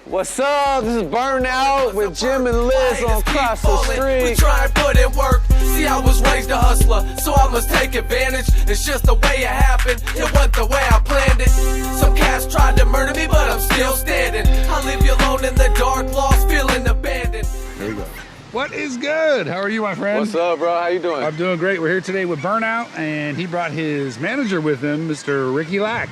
What's up? This is Burnout with Jim and Liz on Cross the Street. We try and put in work. See, I was raised a hustler, so I must take advantage. It's just the way it happened. It wasn't the way I planned it. Some cats tried to murder me, but I'm still standing. I leave you alone in the dark, lost, feeling abandoned. There you go. What is good? How are you, my friend? What's up, bro? How you doing? I'm doing great. We're here today with Burnout, and he brought his manager with him, Mr. Ricky Lack.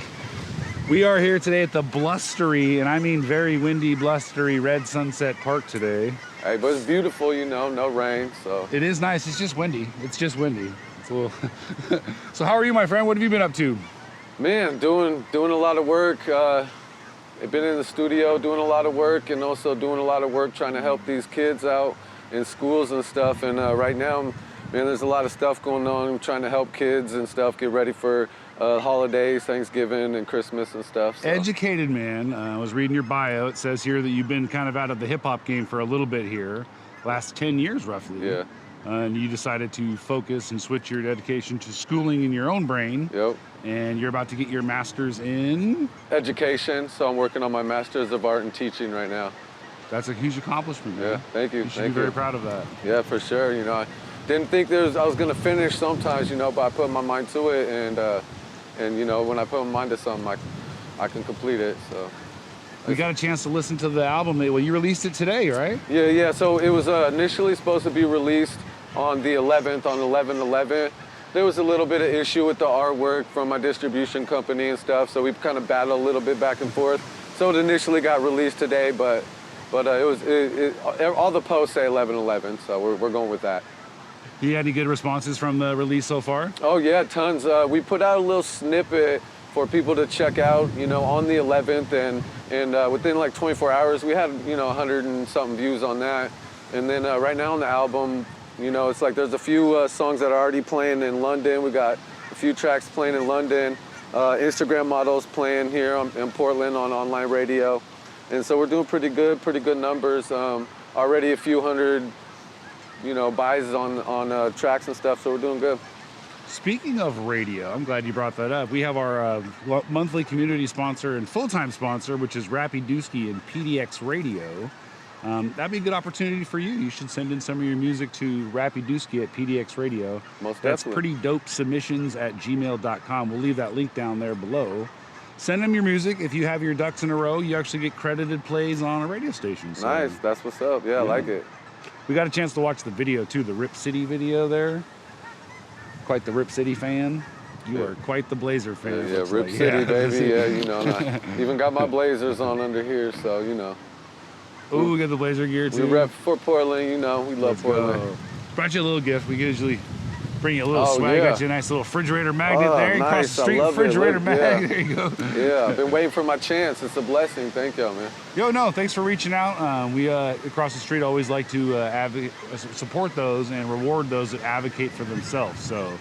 We are here today at the blustery, and I mean very windy, blustery Red Sunset Park today. Hey, but it's beautiful, you know, no rain, so. It is nice. It's just windy. It's just windy. It's a little. So how are you, my friend? What have you been up to? Man, doing a lot of work. I've been in the studio doing a lot of work, and also doing a lot of work trying to help these kids out in schools and stuff. And right now, man, there's a lot of stuff going on. I'm trying to help kids and stuff get ready for holidays, Thanksgiving and Christmas and stuff. So. Educated man. I was reading your bio. It says here that you've been kind of out of the hip-hop game for a little bit here, last 10 years roughly. Yeah. And you decided to focus and switch your dedication to schooling in your own brain. Yep. And you're about to get your master's in? Education, so I'm working on my Master's of Art and Teaching right now. That's a huge accomplishment, man. Yeah, thank you. You should be very proud of that. Yeah, for sure. You know, I didn't think I was gonna finish sometimes, you know, but I put my mind to it, and you know, when I put my mind to something, I can complete it. So. We got a chance to listen to the album. Well, you released it today, right? Yeah. So it was initially supposed to be released on the 11th, on 11/11. There was a little bit of issue with the artwork from my distribution company and stuff, so we kind of battled a little bit back and forth. So it initially got released today, but all the posts say 11/11, so we're going with that. You had any good responses from the release so far? Oh yeah, tons. We put out a little snippet for people to check out, you know, on the 11th, and within like 24 hours, we had, you know, 100 and something views on that. And then right now on the album, you know, it's like there's a few songs that are already playing in London. We got a few tracks playing in London. Instagram models playing here in Portland on online radio. And so we're doing pretty good numbers. Already a few hundred, you know, buys on tracks and stuff, so we're doing good. Speaking of radio, I'm glad you brought that up. We have our monthly community sponsor and full-time sponsor, which is Rappy Dusky and PDX Radio. That'd be a good opportunity for you. You should send in some of your music to Rappy Dusky at PDX Radio. Most That's definitely. prettydopesubmissions@gmail.com. We'll leave that link down there below. Send them your music. If you have your ducks in a row, you actually get credited plays on a radio station. So, Nice, that's what's up. Yeah, I like it. we got a chance to watch the video too, the Rip City video there. Quite the Rip City fan. You are quite the Blazer fan. Yeah, Rip City, baby. Yeah, you know, and I even got my Blazers on under here, so you know. Oh, we got the Blazer gear too. We rep for Portland, you know, we love Portland. Go. Brought you a little gift. We usually bring you a little swag. Yeah. Got you a nice little refrigerator magnet there. Nice. Across the street, I love refrigerator it. mag. There you go. Yeah, I've been waiting for my chance. It's a blessing. Thank y'all, man. Yo, no, thanks for reaching out. We across the street always like to support those and reward those that advocate for themselves. So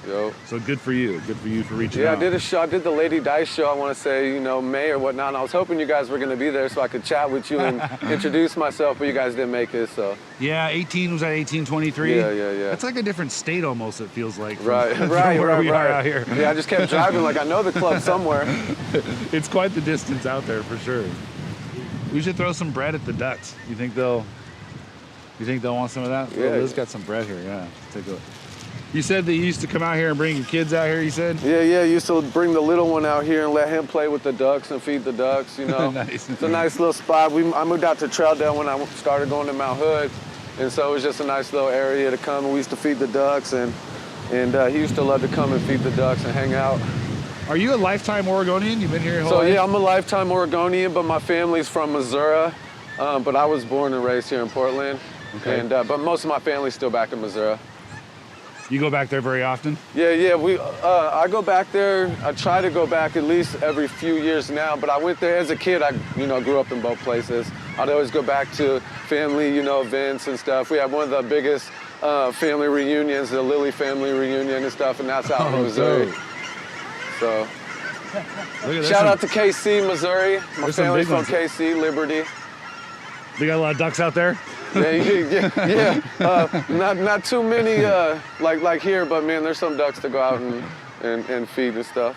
good for you. Good for you for reaching out. Yeah, I did a show. I did the Lady Dice show. I want to say, you know, May or whatnot. And I was hoping you guys were going to be there so I could chat with you and introduce myself, but you guys didn't make it. So yeah, 18 was at 1823. Yeah. It's like a different state almost. It feels like. Right. Where we are out here. Yeah, I just kept driving like I know the club somewhere. It's quite the distance out there for sure. We should throw some bread at the ducks. You think they'll want some of that? Yeah. Liz got some bread here. Yeah, take a look. You said that you used to come out here and bring your kids out here. You said. Yeah. I used to bring the little one out here and let him play with the ducks and feed the ducks. You know, Nice. It's a nice little spot. I moved out to Traildale when I started going to Mount Hood, and so it was just a nice little area to come. And we used to feed the ducks, and he used to love to come and feed the ducks and hang out. Are you a lifetime Oregonian? You've been here your whole So life? yeah, I'm a lifetime Oregonian, but my family's from Missouri. But I was born and raised here in Portland. Okay. And but most of my family's still back in Missouri. You go back there very often? Yeah. I go back there. I try to go back at least every few years now. But I went there as a kid. I grew up in both places. I'd always go back to family, events and stuff. We had one of the biggest family reunions, the Lilly family reunion and stuff, and that's out in Missouri. Dope. So, shout out to KC, Missouri. My family's from ones. KC, Liberty. They got a lot of ducks out there? Yeah. Not too many like here, but man, there's some ducks to go out and feed and stuff.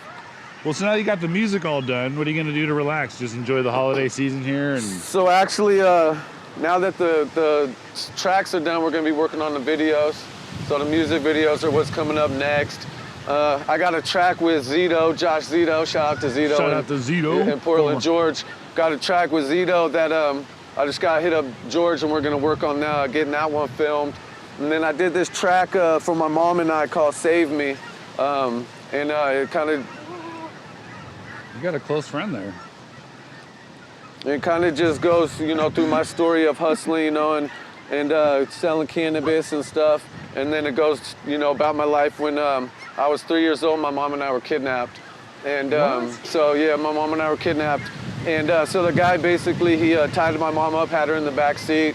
Well, so now you got the music all done. What are you going to do to relax? Just enjoy the holiday season here? And So actually, now that the tracks are done, we're going to be working on the videos. So the music videos are what's coming up next. I got a track with Zito, Josh Zito. Shout out to Zito. Shout out to Zito. In Portland, George. Got a track with Zito that I just got to hit up George, and we're going to work on getting that one filmed. And then I did this track for my mom and I called Save Me. And it kind of... You got a close friend there. It kind of just goes, you know, through my story of hustling, you know, and selling cannabis and stuff. And then it goes, you know, about my life when I was 3 years old, my mom and I were kidnapped. And so, yeah, my mom and I were kidnapped. And so the guy basically, he tied my mom up, had her in the back seat.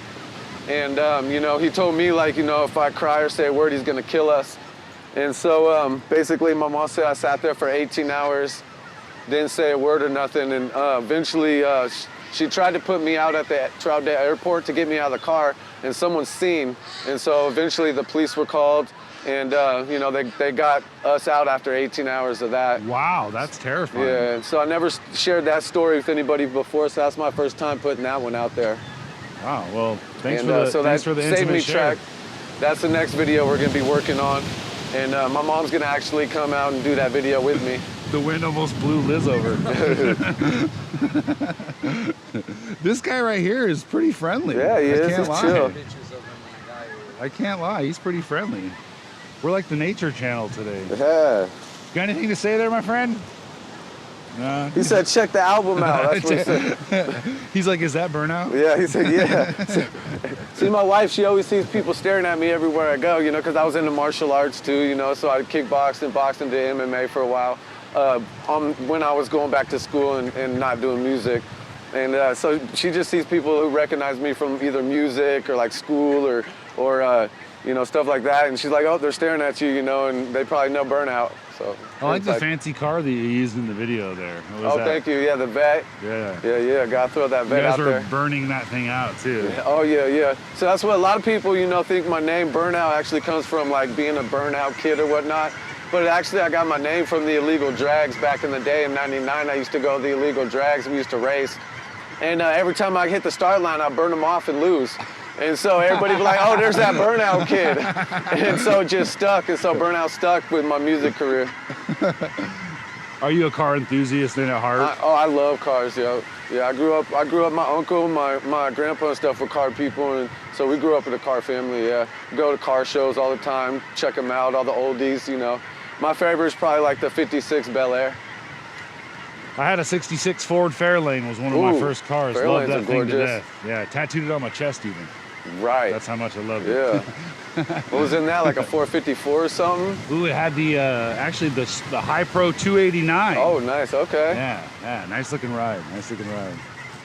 And, you know, he told me, like, you know, if I cry or say a word, he's going to kill us. And so basically, my mom said I sat there for 18 hours, didn't say a word or nothing. And eventually, she tried to put me out at the Troutdale airport to get me out of the car, and someone's seen. And so eventually the police were called, and you know, they got us out after 18 hours of that. Wow, that's terrifying. Yeah, and so I never shared that story with anybody before, so that's my first time putting that one out there. Wow, well, thanks And for the, so thanks that for the Save intimate Me share. track, that's the next video we're gonna be working on. And my mom's gonna actually come out and do that video with me. The wind almost blew Liz over. This guy right here is pretty friendly. Yeah, he is. I can't He's lie. chill. I can't lie. He's pretty friendly. We're like the Nature Channel today. Yeah. Got anything to say there, my friend? No. He said, check the album out. That's what he said. He's like, is that Burnout? Yeah, he said, yeah. See, my wife, she always sees people staring at me everywhere I go, you know, because I was into martial arts too, you know, so I kickboxed and boxed and did MMA for a while when I was going back to school and not doing music. And so she just sees people who recognize me from either music or like school or you know, stuff like that. And she's like, oh, they're staring at you, you know, and they probably know Burnout. So I like the fancy car that you used in the video there. What was Oh, that? thank you. Yeah, the vet. Yeah. Yeah, gotta throw that You vet guys out were there. burning that thing out too. Oh, yeah. So that's what a lot of people, you know, think my name, Burnout, actually comes from like being a burnout kid or whatnot. But actually, I got my name from the illegal drags back in the day. In '99, I used to go to the illegal drags. We used to race. And every time I hit the start line, I burn them off and lose. And so everybody be like, oh, there's that Burnout kid. And so it just stuck. And so Burnout stuck with my music career. Are you a car enthusiast then at heart? I love cars, yo. Yeah, I grew up, my uncle, my grandpa and stuff were car people. And so we grew up with a car family, yeah. Go to car shows all the time, check them out, all the oldies, you know. My favorite is probably like the 56 Bel Air. I had a 66 Ford Fairlane, was one of my first cars. Fairlanes Loved are that thing to gorgeous. death. Yeah, tattooed it on my chest even. Right. That's how much I loved it. Yeah. What was in that, like a 454 or something? Ooh, it had the, actually the High Pro 289. Oh, nice, okay. Yeah, nice looking ride,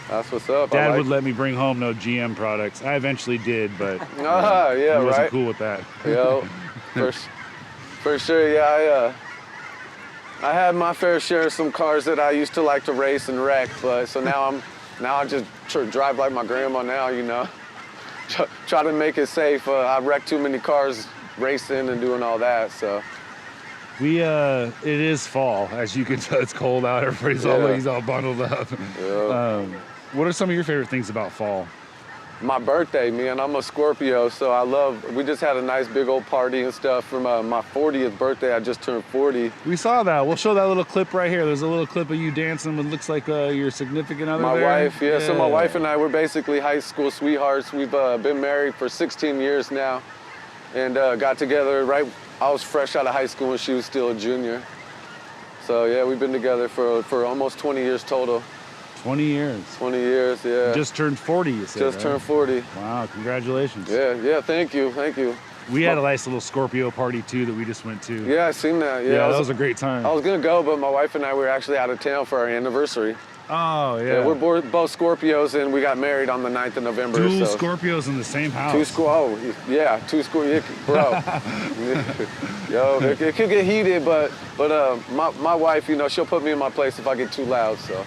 That's what's up. Dad would let me bring home no GM products. I eventually did, but yeah, he wasn't right. cool with that. Yo, for sure, yeah, I had my fair share of some cars that I used to like to race and wreck, but so now I just drive like my grandma now, you know. Try to make it safe. I wreck too many cars racing and doing all that, so. It is fall, as you can tell. It's cold out. Everybody's all bundled up. Yeah. What are some of your favorite things about fall? My birthday, man. I'm a Scorpio, so we just had a nice big old party and stuff for my 40th birthday. I just turned 40. We saw that. We'll show that little clip right here. There's a little clip of you dancing with looks like your significant other My there. wife, yeah. So my wife and I, we're basically high school sweethearts. We've been married for 16 years now and got together I was fresh out of high school and she was still a junior. So yeah, we've been together for almost 20 years total. 20 years. 20 years, yeah. Just turned 40, you said, Just right? turned 40. Wow, congratulations. Yeah, thank you. We had a nice little Scorpio party, too, that we just went to. Yeah, I seen that. Yeah, that was a great time. I was going to go, but my wife and I were actually out of town for our anniversary. Oh, yeah. Yeah, we're both Scorpios, and we got married on the 9th of November. Dual so. Scorpios in the same house. Two Scorpios, bro. Yo, it could get heated, but my wife, you know, she'll put me in my place if I get too loud, so.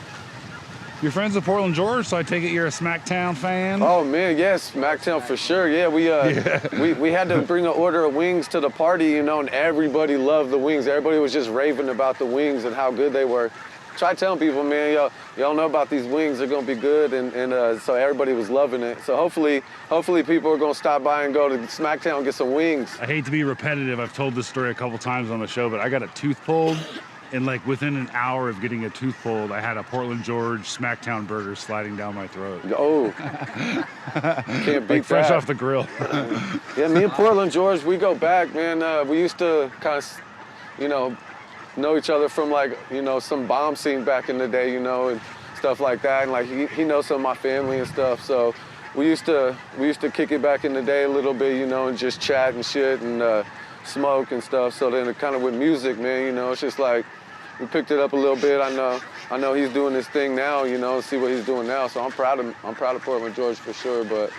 You're friends with Portland George, so I take it you're a Smacktown fan? Oh man, yes, Smacktown for sure. Yeah, we had to bring an order of wings to the party, you know, and everybody loved the wings. Everybody was just raving about the wings and how good they were. Try telling people, man, y'all know about these wings. They're gonna be good, and so everybody was loving it. So hopefully people are gonna stop by and go to Smacktown and get some wings. I hate to be repetitive. I've told this story a couple times on the show, but I got a tooth pulled. And like within an hour of getting a tooth pulled, I had a Portland George Smacktown burger sliding down my throat. Oh, can't beat like fresh that. off the grill. Yeah, me and Portland George, we go back, man. We used to kind of, you know each other from like, you know, some bomb scene back in the day, you know, and stuff like that. And like he knows some of my family and stuff. So we used to kick it back in the day a little bit, you know, and just chat and shit and smoke and stuff. So then it kind of with music, man, you know, it's just like we picked it up a little bit. I know he's doing his thing now, you know, see what he's doing now. So I'm proud of Portland George for sure. But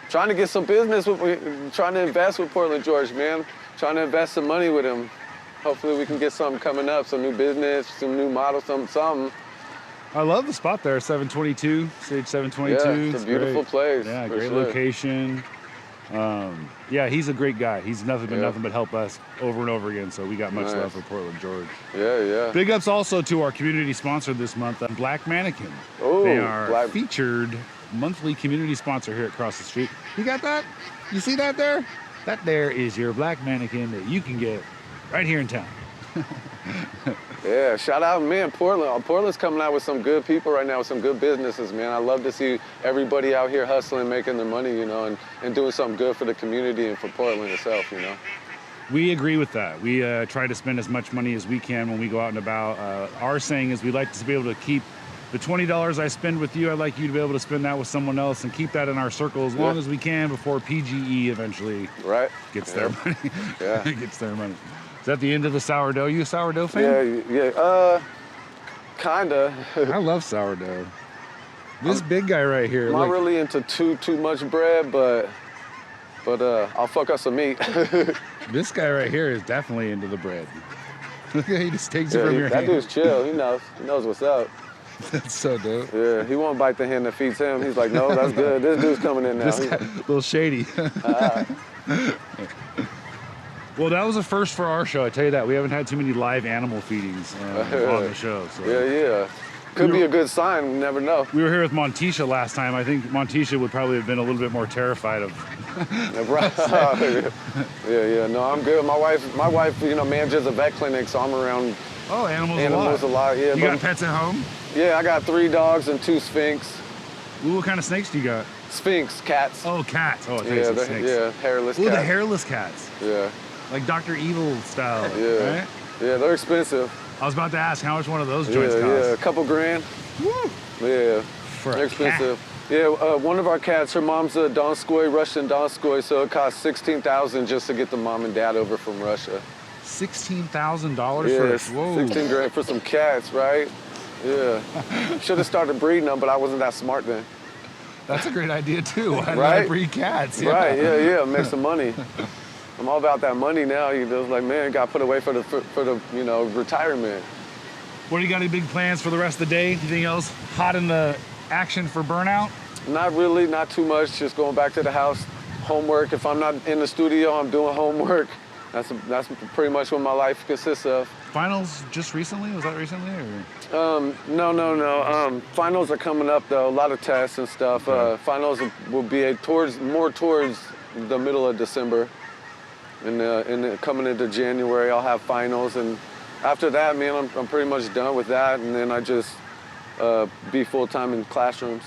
trying to get some business trying to invest with Portland George, man. Trying to invest some money with him. Hopefully we can get something coming up, some new business, some new model, something. I love the spot there, 722, stage 722. Yeah, it's a beautiful place. Yeah, for great sure. location. Yeah, he's a great guy. He's nothing but help us over and over again. So we got much love for Portland George. Yeah. Big ups also to our community sponsor this month, Black Mannequin. Oh, they are featured monthly community sponsor here across the street. You got that? You see that there? That there is your Black Mannequin that you can get right here in town. Yeah, shout out, man, Portland. Portland's coming out with some good people right now, with some good businesses, man. I love to see everybody out here hustling, making their money, you know, and doing something good for the community and for Portland itself, you know. We agree with that. We try to spend as much money as we can when we go out and about. Our saying is we like to be able to keep the $20 I spend with you, I'd like you to be able to spend that with someone else and keep that in our circle as long as we can before PGE eventually gets their money. Gets their money. Is that the end of the sourdough? You a sourdough fan? Yeah, kinda. I love sourdough. This big guy right here. I'm not really into too much bread, but I'll fuck up some meat. This guy right here is definitely into the bread. Look at he just takes it from your hand. That dude's chill. He knows what's up. That's so dope. Yeah, he won't bite the hand that feeds him. He's like, no, that's good. This dude's coming in now. This guy, a little shady. Well, that was a first for our show, I tell you that. We haven't had too many live animal feedings on the show. So. Yeah. Could be a good sign, you never know. We were here with Montisha last time. I think Montisha would probably have been a little bit more terrified of. Yeah, no, I'm good. My wife, you know, manages a vet clinic, so I'm around animals a lot. Yeah, you got pets at home? Yeah, I got 3 dogs and 2 Sphinx. Ooh, what kind of snakes do you got? Sphinx, cats. Oh, cats. Oh, yeah, snakes. Yeah, hairless cats. Ooh, the hairless cats. Yeah. Like Dr. Evil style, yeah. Right? Yeah, they're expensive. I was about to ask how much one of those joints costs. Yeah, a couple grand. Woo! Yeah, they're expensive. Yeah, one of our cats, her mom's a Donskoy, Russian Donskoy, so it costs $16,000 just to get the mom and dad over from Russia. $16,000 for whoa. 16 grand for some cats, right? Yeah. Should have started breeding them, but I wasn't that smart then. That's a great idea too. Why not breed cats? Yeah. Right, yeah, make some money. I'm all about that money now. You know, like, man, got put away for the you know, retirement. What do you got? Any big plans for the rest of the day? Anything else hot in the action for Burnout? Not really, not too much. Just going back to the house, homework. If I'm not in the studio, I'm doing homework. That's pretty much what my life consists of. Finals just recently? Was that recently? Or? No. Finals are coming up though. A lot of tests and stuff. Finals will be more towards the middle of December. And coming into January, I'll have finals, and after that, man, I'm pretty much done with that, and then I just be full-time in classrooms.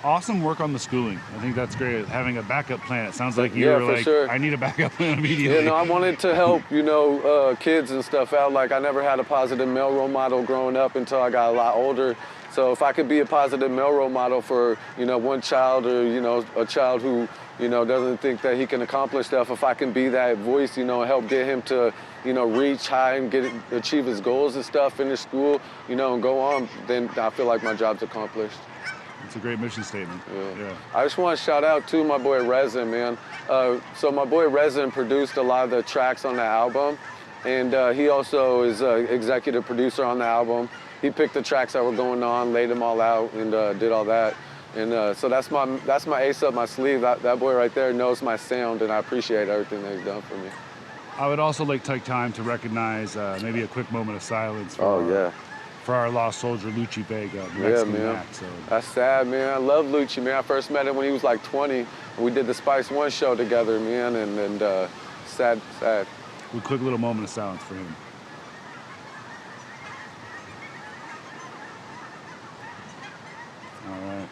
Awesome work on the schooling. I think that's great, having a backup plan. It sounds like you're like, sure. I need a backup plan immediately. Yeah, no, I wanted to help, you know, kids and stuff out. Like, I never had a positive male role model growing up until I got a lot older. So if I could be a positive male role model for, you know, one child, or, you know, a child who, you know, doesn't think that he can accomplish stuff, if I can be that voice, you know, and help get him to, you know, reach high and achieve his goals and stuff, finish school, you know, and go on, then I feel like my job's accomplished. It's a great mission statement. Yeah. I just want to shout out to my boy Resin, man. So my boy Resin produced a lot of the tracks on the album, and he also is executive producer on the album. he picked the tracks that were going on, laid them all out, and did all that. And so that's my ace up my sleeve. That boy right there knows my sound, and I appreciate everything that he's done for me. I would also like to take time to recognize maybe a quick moment of silence for, for our lost soldier, Lucci Vega, Mexican Mac. So. That's sad, man. I love Lucci, man. I first met him when he was like 20, and we did the Spice One show together, man, and sad. A quick little moment of silence for him. All right.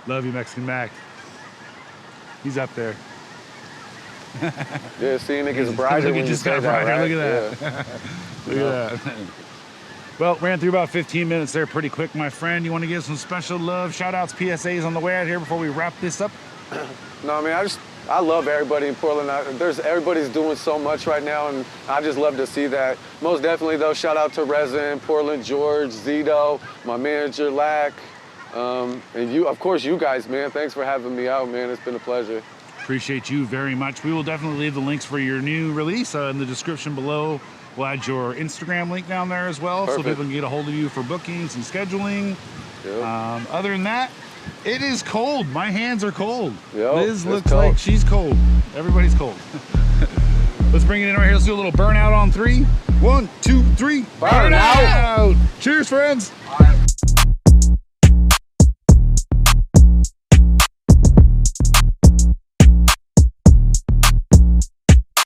Love you, Mexican Mac. He's up there. Yeah, seeing it gets brighter when you say that, right? Look at that. Look at that. Well, ran through about 15 minutes there pretty quick, my friend. You want to give some special love, shout-outs, PSAs on the way out here before we wrap this up? No, I mean, I love everybody in Portland. Everybody's doing so much right now, and I just love to see that. Most definitely, though, shout out to Resin, Portland George, Zito, my manager, Lack, and you, of course, you guys, man. Thanks for having me out, man. It's been a pleasure. Appreciate you very much. We will definitely leave the links for your new release in the description below. We'll add your Instagram link down there as well. Perfect. So people can get a hold of you for bookings and scheduling. Yep. Other than that, it is cold. My hands are cold. Yep, Liz looks cold. like she's cold. Everybody's cold. Let's bring it in right here. Let's do a little burnout on 3. 1, 2, 3. Burnout. Cheers, friends. All right.